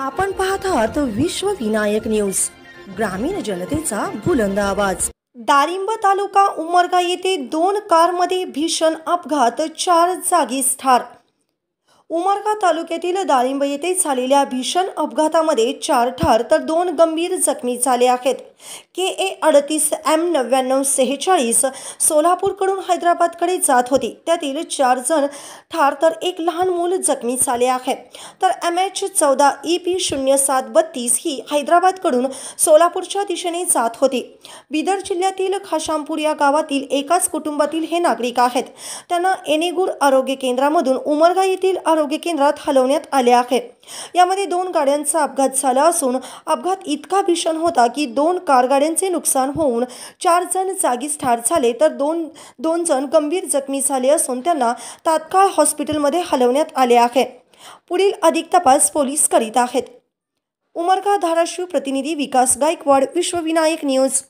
आपण पाहत आहात विश्व विनायक न्यूज, ग्रामीण जनतेचा बुलंद आवाज। दारिंब तालुका उमरगा येथे 2 कारमध्ये भीषण अपघात, 4 जागीच ठार। उमरगा तालुक्यातील दारिंब येथे झालेल्या भीषण अपघातामध्ये 4 ठार तर 2 गंभीर जखमी झाले आहेत। KA 38M9946 सोलापूरकडून हैदराबादकडे जात होती। त्यातील 4 जण ठार तर 1 लहान मूल जखमी झाले आहे। तर MH14 EP0732 ही हैदराबादकडून सोलापूरच्या दिशेने जात होती। बिदर जिल्ह्यातील खाशामपूर या गावातील एकाच कुटुंबातील हे नागरिक आहेत। त्यांना एनेगूर आरोग्य केंद्रामधून उमरगा येथील आरोग्य केंद्रात हलवण्यात आले आहे। यामध्ये 2 गाड्यांचा अपघात झाला असून अपघात इतका भीषण होता की 2 कार गाड्यांचे नुकसान होऊन 4 जण जागीच ठार झाले तर 2 जण गंभीर जखमी झाले असून त्यांना तात्काळ हॉस्पिटलमध्ये हलवण्यात आले आहे। पुढील अधिक तपास पोलीस करीत आहेत। उमरगा धाराशिव प्रतिनिधी विकास गायकवाड, विश्व विनायक न्यूज।